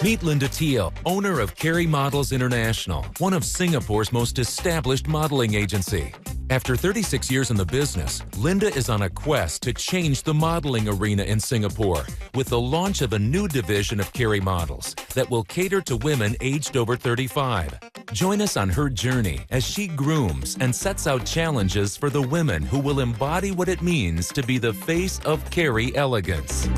Meet Linda Teal, owner of CARRIE Models International, one of Singapore's most established modeling agency. After 36 years in the business, Linda is on a quest to change the modeling arena in Singapore with the launch of a new division of CARRIE Models that will cater to women aged over 35. Join us on her journey as she grooms and sets out challenges for the women who will embody what it means to be the face of CARRIE elegance.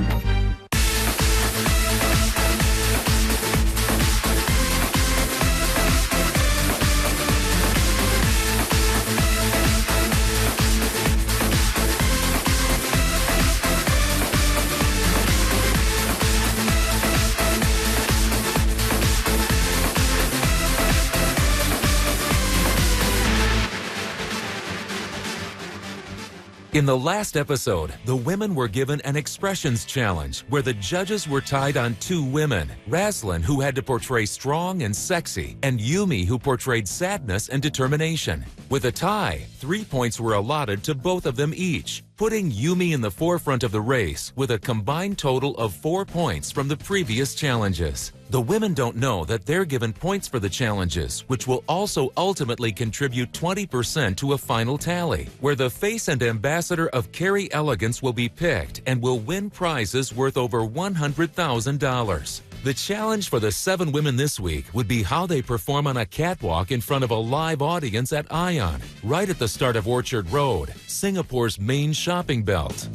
In the last episode, the women were given an expressions challenge where the judges were tied on two women, Raslyn, who had to portray strong and sexy, and Yumi, who portrayed sadness and determination. With a tie, 3 points were allotted to both of them each, putting Yumi in the forefront of the race with a combined total of 4 points from the previous challenges. The women don't know that they're given points for the challenges, which will also ultimately contribute 20% to a final tally, where the face and ambassador of CARRIE Elegance will be picked and will win prizes worth over $100,000. The challenge for the 7 women this week would be how they perform on a catwalk in front of a live audience at Ion, right at the start of Orchard Road, Singapore's main shopping belt.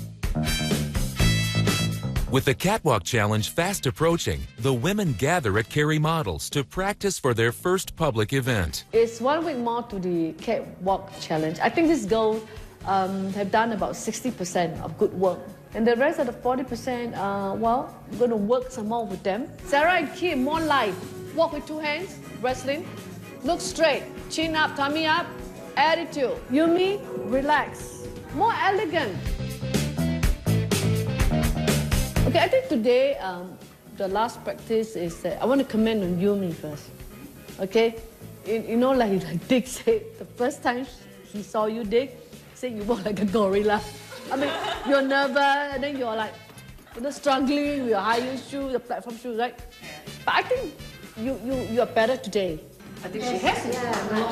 With the catwalk challenge fast approaching, the women gather at CARRIE Models to practice for their first public event. It's 1 week more to the catwalk challenge. I think these girls have done about 60% of good work. And the rest of the 40%, well, I'm going to work some more with them. Sarah and Kim, more light. Walk with 2 hands, wrestling. Look straight, chin up, tummy up, attitude. Yumi, relax. More elegant. Okay, I think today, the last practice is that I want to comment on Yumi first. Okay? You know, like Dick said, the first time he saw you, Dick, said you walk like a gorilla. I mean, you're nervous, and then you're like, struggling with your high heel shoes, your platform shoes, right? But I think you're better today. I think she has improved.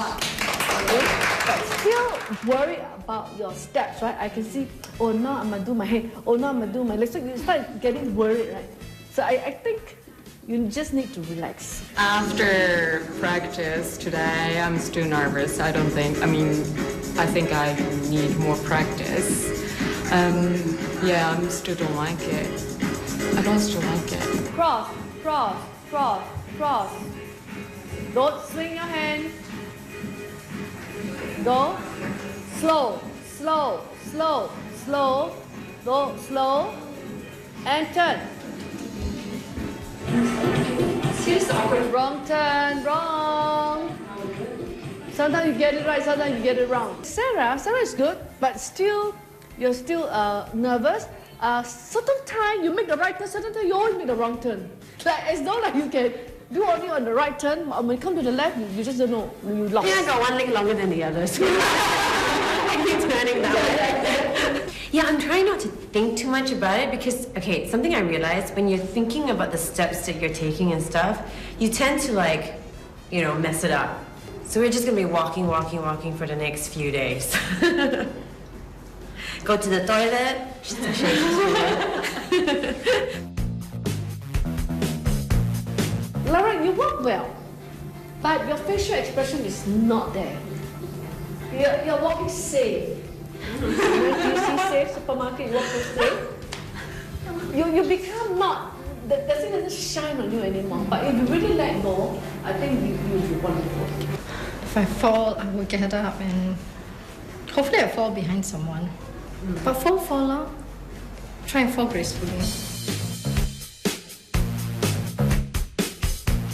But still worried about your steps, right? I can see, oh, now I'm gonna do my head, oh, now I'm gonna do my legs. So you start getting worried, right? So I think you just need to relax. After practice today, I'm still nervous. I think I need more practice. Yeah, I still don't like it. I don't still like it. Cross, cross, cross, cross. Don't swing your hand. Go. Slow, slow, slow, slow. Go slow. And turn. Wrong turn, wrong. Sometimes you get it right, sometimes you get it wrong. Sarah is good, but you're still nervous. Certain time you make the right turn, certain time you always make the wrong turn. Like, it's not like you can do only on the right turn, but when you come to the left, you just don't know, you lost. Yeah, I got one leg longer than the others. I keep turning that way. Yeah, I'm trying not to think too much about it because, okay, something I realized, when you're thinking about the steps that you're taking and stuff, you tend to mess it up. So we're just gonna be walking for the next few days. Go to the toilet. Laura, you walk well, but your facial expression is not there. You're walking safe. You see safe supermarket, you walk so safe. You become not, the thing doesn't shine on you anymore. But if you really let go, I think you'll be wonderful. If I fall, I will get up and hopefully I fall behind someone. But fall out. Try and fall gracefully.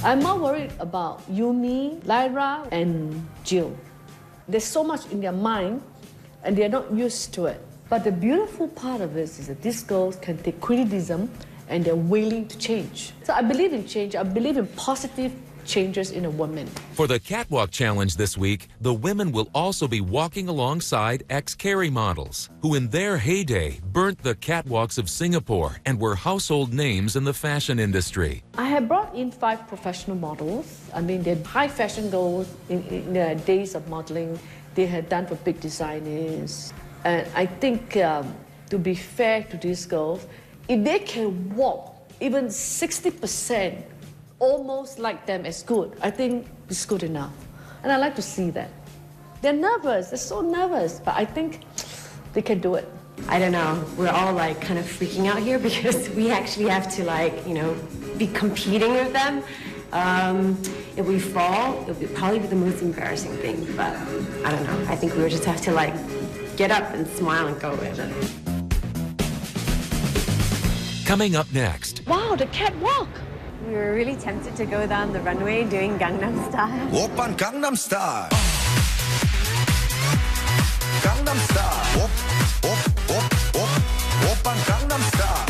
I'm more worried about Yumi, Lyra, and Jill. There's so much in their mind, and they're not used to it. But the beautiful part of this is that these girls can take criticism and they're willing to change. So I believe in change. I believe in positive changes in a woman. For the Catwalk Challenge this week, the women will also be walking alongside ex-Carrie Models, who in their heyday burnt the catwalks of Singapore and were household names in the fashion industry. I have brought in 5 professional models. I mean, they're high fashion girls in their days of modeling. They had done for big designers. And I think, to be fair to these girls, if they can walk even 60%, almost like them as good, I think it's good enough. And I like to see that. They're nervous, they're so nervous, but I think they can do it. I don't know, we're all like kind of freaking out here because we actually have to like, you know, be competing with them. If we fall, it'll probably be the most embarrassing thing, but I don't know. I think we would just have to like get up and smile and go with it. Coming up next. Wow, the catwalk! We were really tempted to go down the runway doing Gangnam Style. Oppan Gangnam Style. Gangnam Style. Oppan Gangnam Style.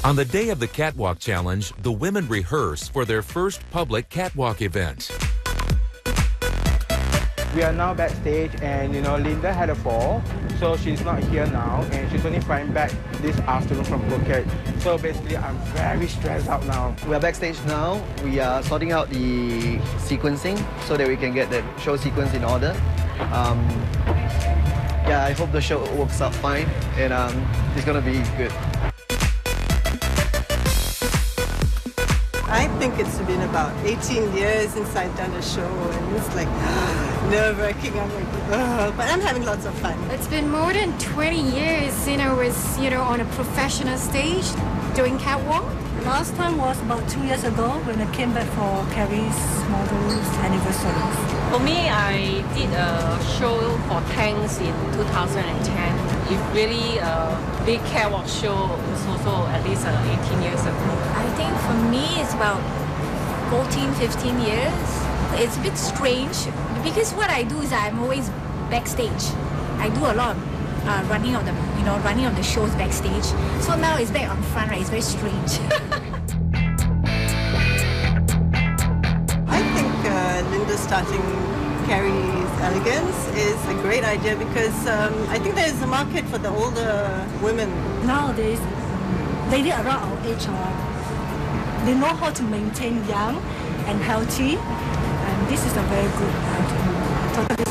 On the day of the Catwalk Challenge, the women rehearse for their first public catwalk event. We are now backstage, and Linda had a fall, so she's not here now, and she's only flying back this afternoon from Phuket. So basically, I'm very stressed out now. We are backstage now. We are sorting out the sequencing so that we can get the show sequence in order. Yeah, I hope the show works out fine, and it's gonna be good. I think it's been about 18 years since I've done a show, and it's like nerve-wracking. I'm like, but I'm having lots of fun. It's been more than 20 years since I was, on a professional stage doing catwalk. Last time was about 2 years ago when I came back for Carrie's Models anniversary. For me, I did a show for Tanks in 2010. It really big catwalk show was also at least 18 years ago. I think for me it's about 14, 15 years. It's a bit strange because what I do is I'm always backstage. I do a lot of running of the shows backstage. So now it's back on front, right? It's very strange. I think Linda starting Carrie's Elegance is a great idea because I think there is a market for the older women. Nowadays, ladies around our age, they know how to maintain young and healthy, and this is a very good totally.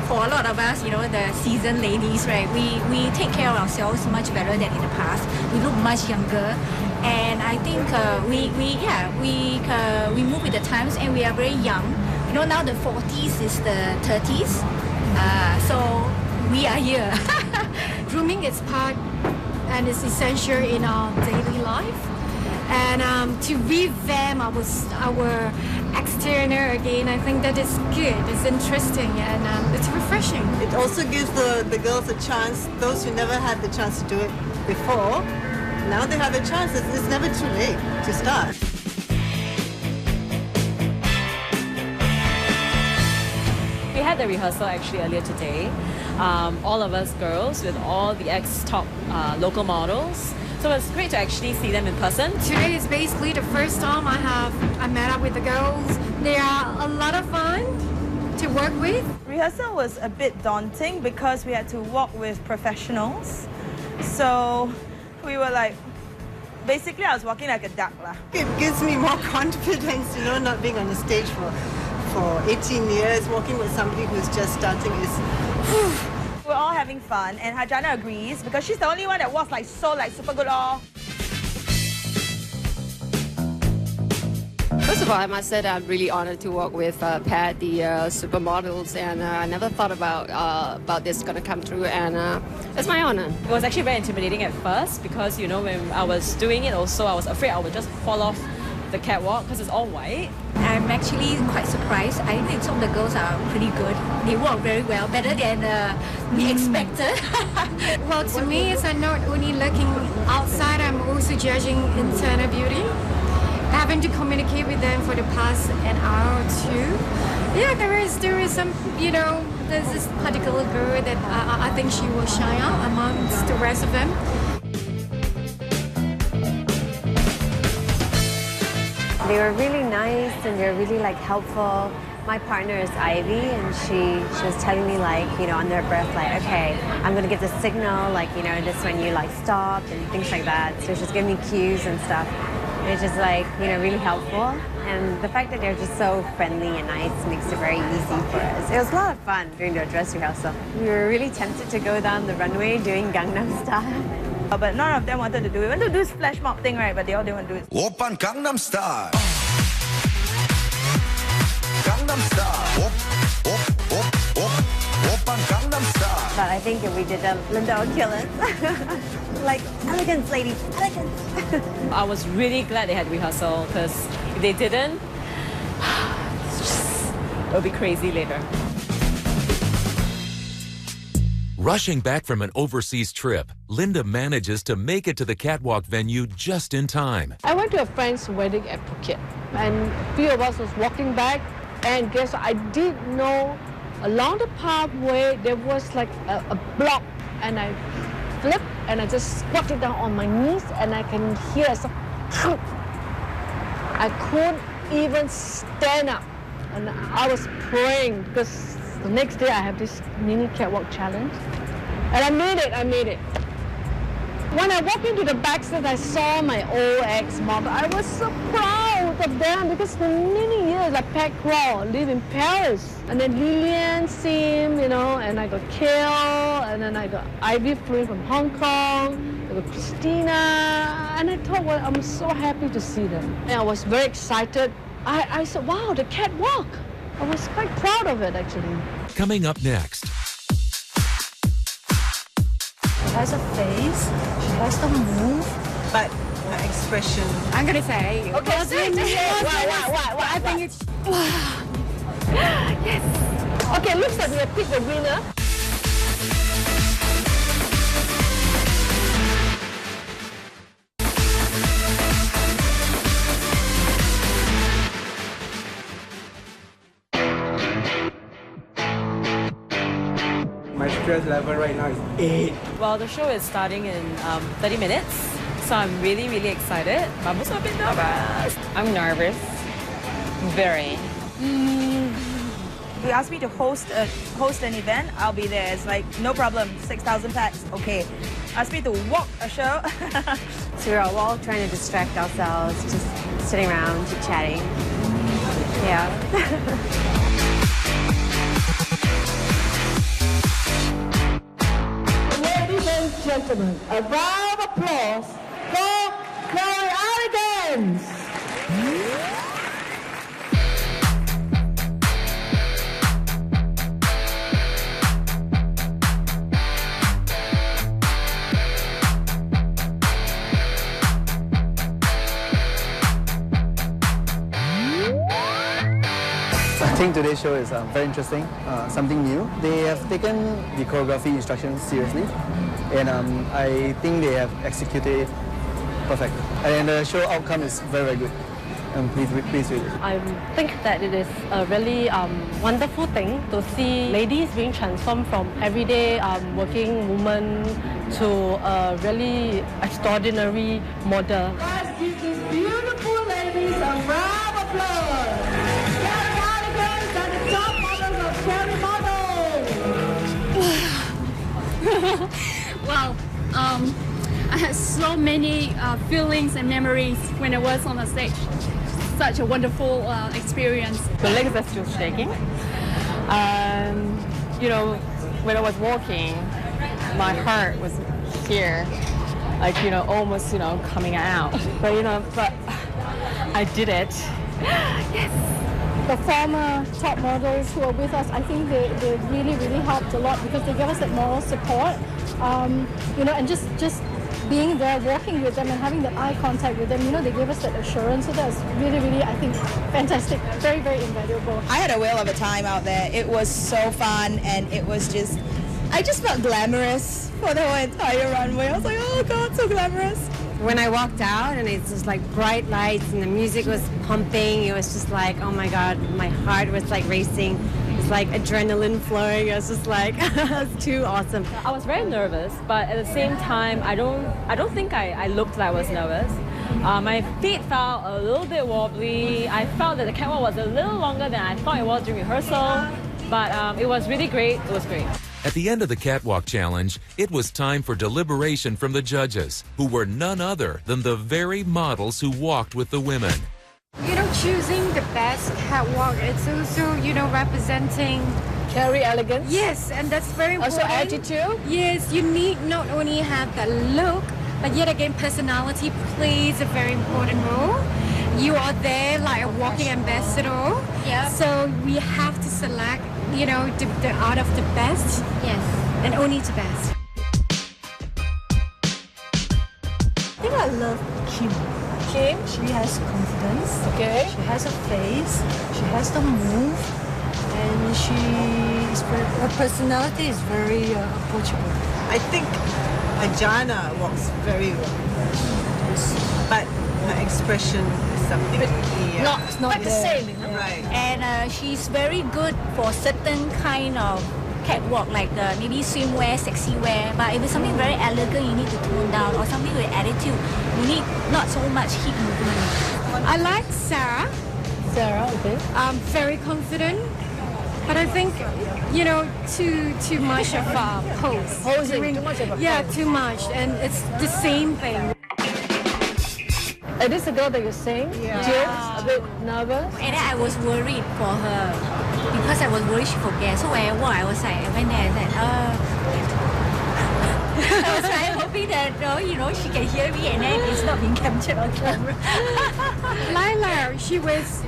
For a lot of us, the seasoned ladies, right, we take care of ourselves much better than in the past. We look much younger, and I think we move with the times, and we are very young. Now the 40s is the 30s, so we are here. Grooming is part and is essential in our daily life, and to revamp our exterior again, I think that is good. It's interesting, and it's refreshing. It also gives the girls a chance, those who never had the chance to do it before, now they have a chance. It's never too late to start. We had the rehearsal actually earlier today. All of us girls with all the ex-top local models. So it's great to actually see them in person. Today is basically the first time I met up with the girls. They are a lot of fun to work with. Rehearsal was a bit daunting because we had to walk with professionals. So we were like, basically I was walking like a duck. It gives me more confidence, not being on the stage for 18 years, working with somebody who's just starting is... We're all having fun, and Hajana agrees because she's the only one that walks super good. First of all, I must say that I'm really honored to work with Pat, the supermodels, and I never thought about this going to come through, and it's my honor. It was actually very intimidating at first because, when I was doing it also, I was afraid I would just fall off the catwalk because it's all white. I'm actually quite surprised. I think some of the girls are pretty good. They walk very well, better than we expected. Well, to me, it's not only looking outside, I'm also judging internal beauty. I have having to communicate with them for the past an hour or two. Yeah, there is some, there's this particular girl that I think she will shine out amongst the rest of them. They were really nice and they were really helpful. My partner is Ivy, and she was telling me under her breath, okay, I'm gonna give the signal, this when you stop and things like that. So she's giving me cues and stuff. It's just really helpful. And the fact that they're just so friendly and nice makes it very easy for us. It was a lot of fun during the dress rehearsal. We were really tempted to go down the runway doing Gangnam Style. But none of them wanted to do it. We wanted to do this flash mob thing, right? But they all didn't want to do it. Oppan Gangnam Style. Gangnam Style. Oppan Gangnam Style. But I think if we did that, Linda would kill us. Elegance, ladies, elegance. I was really glad they had rehearsal, because if they didn't, it'll be crazy later. Rushing back from an overseas trip, Linda manages to make it to the catwalk venue just in time. I went to a friend's wedding at Phuket, and a few of us was walking back, and guess what? I did know along the pathway there was a block, and I flipped and I just squatted down on my knees, and I can hear I couldn't even stand up, and I was praying because the next day I have this mini catwalk challenge, and I made it. When I walked into the backstage, I saw my old ex-model. I was so proud of them because for many years, Pat Kraal lived in Paris. And then Lillian, Sim, and I got Kale, and then I got Ivy flew in from Hong Kong, I got Christina, and I thought, well, I'm so happy to see them. And I was very excited. I said, wow, the catwalk. I was quite proud of it, actually. Coming up next. She has a face, she has the move, but her expression. I'm gonna say. Okay, say it. What? I think it's. Yes. Okay, looks like we have picked the winner. My stress level right now is 8. Well, the show is starting in 30 minutes, so I'm really, really excited. I'm also a bit nervous. I'm nervous. Very. If you ask me to host an event, I'll be there. It's no problem, 6,000 packs, okay. Ask me to walk a show. So we're all trying to distract ourselves, just sitting around, chit-chatting. Yeah. Ladies and gentlemen, a round of applause for Elegance. I think today's show is very interesting, something new. They have taken the choreography instructions seriously, and I think they have executed perfect. And the show outcome is very, very good. I'm pleased with it. I think that it is a really wonderful thing to see ladies being transformed from everyday working women to a really extraordinary model. Let's give these beautiful ladies a round of applause. Top models of CarrieTop Models. Wow, I had so many feelings and memories when I was on the stage. Such a wonderful experience. The legs are still shaking. When I was walking, my heart was here, almost, coming out. But I did it. Yes. The former top models who are with us, I think they really, really helped a lot because they gave us that moral support, and just being there, walking with them and having that eye contact with them, they gave us that assurance. So that was really, really, I think, fantastic. Very, very invaluable. I had a whale of a time out there. It was so fun, and it was I just felt glamorous for the whole entire runway. I was like, oh God, so glamorous. when I walked out and it's just like bright lights and the music was pumping, it was just like, oh my God, my heart was like racing. It's like adrenaline flowing. It was just like, it's too awesome. I was very nervous, but at the same time, I don't think I looked like I was nervous. My feet felt a little bit wobbly. I felt that the catwalk was a little longer than I thought it was during rehearsal, but it was really great. It was great. At the end of the catwalk challenge, it was time for deliberation from the judges, who were none other than the very models who walked with the women. You know, choosing the best catwalk, it's also, you know, representing Carrie elegance. Yes, and that's very Also important. attitude. Yes, you need not only have the look, but yet again, personality plays a very important role. You are there like a walking ambassador. Yeah. So we have to select, you know, the out of the best. Yes. And only the best. I think I love Kim. Kim? She has confidence. Okay. She has a face. She has the move. And her personality is very approachable. I think Ajana walks very well. But her expression is something. Not the same, you know? Right. And she's very good for certain kind of catwalk, like maybe swimwear, sexy wear. But if it's something very elegant, you need to tone down, or something with attitude, you need not so much hip movement. I like Sarah. Sarah, okay. Very confident. But I think, you know, too much of pose. Posing, too much of a Yeah, pose. too much. And it's the same thing. Is this the girl that you're saying? Yeah. Jill, a bit nervous? And then I was worried for her because I was worried she forget. So when I walked, I was like, I went there and said, I was like hoping that, you know, she can hear me and then it's not being captured on camera. Lila, she was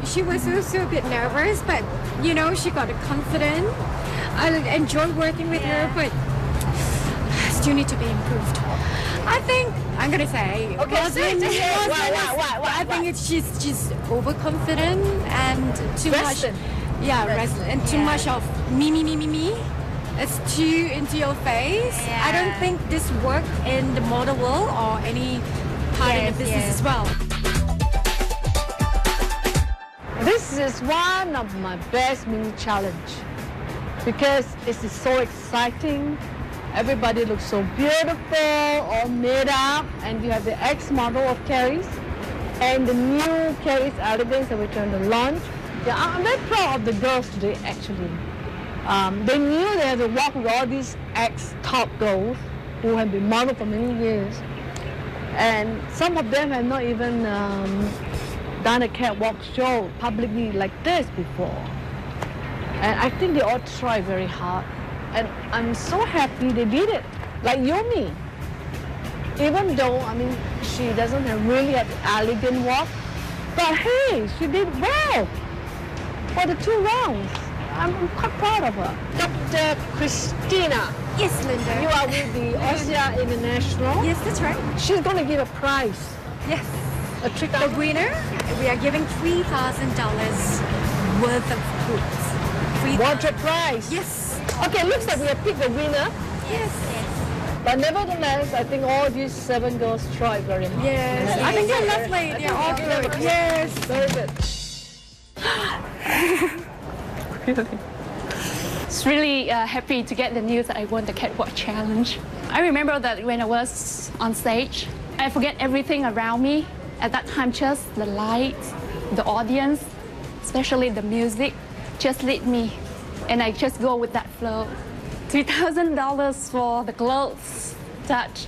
also a bit nervous, but you know, she got confident. I enjoyed working with her, but still need to be improved. I think I'm gonna say. Okay, say it. Why? I think it's she's overconfident and too Rested. much. Yeah, rested and too much of me. It's too into your face. I don't think this works in the model world or any part in the business as well. This is one of my best mini challenge because it is so exciting. Everybody looks so beautiful, all made up, and you have the ex-model of Carrie's and the new Carrie's Elegance that we're trying to launch. Yeah, I'm very proud of the girls today, actually. They knew they had to walk with all these ex-top girls who have been modeled for many years. And some of them have not even done a catwalk show publicly like this before. And I think they all tried very hard. And I'm so happy they did it. Like Yumi. Even though, I mean, she doesn't really have the elegant walk, but hey, she did well for the 2 rounds. I'm quite proud of her. Dr. Christina. Yes, Linda. You are with the Austria International. Yes, that's right. She's going to give a prize. Yes. A trick. The winner, we are giving $3,000 worth of goods. What a prize. Yes. Okay, looks like we have picked the winner. Yes. But nevertheless, I think all these 7 girls tried very hard. Yes. I think they're lovely. They're all good. Yes. Very good. It's really happy to get the news that I won the catwalk challenge. I remember that when I was on stage, I forget everything around me. At that time, just the lights, the audience, especially the music, just lead me. And I just go with that flow. $3,000 for the clothes. Touch.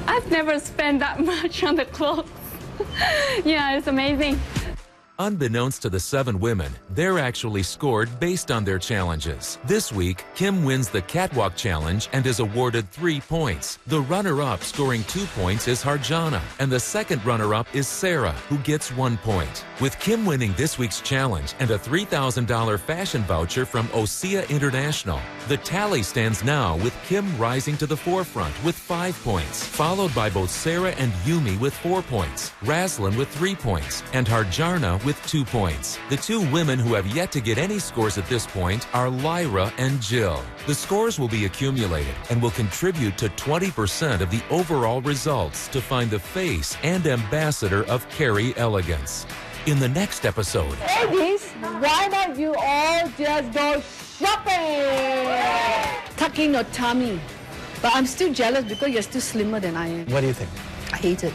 I've never spent that much on the clothes. Yeah, it's amazing. Unbeknownst to the 7 women, they're actually scored based on their challenges. This week, Kim wins the Catwalk Challenge and is awarded 3 points. The runner-up scoring 2 points is Harjana, and the second runner-up is Sarah, who gets 1 point. With Kim winning this week's challenge and a $3,000 fashion voucher from Osea International, the tally stands now with Kim rising to the forefront with 5 points, followed by both Sarah and Yumi with 4 points, Raslin with 3 points, and Harjana with with 2 points. The 2 women who have yet to get any scores at this point are Lyra and Jill. The scores will be accumulated and will contribute to 20% of the overall results to find the face and ambassador of Carrie elegance. In the next episode, Ladies, why don't you all just go shopping? Tuck in your tummy. But I'm still jealous because you're still slimmer than I am. What do you think? I hate it.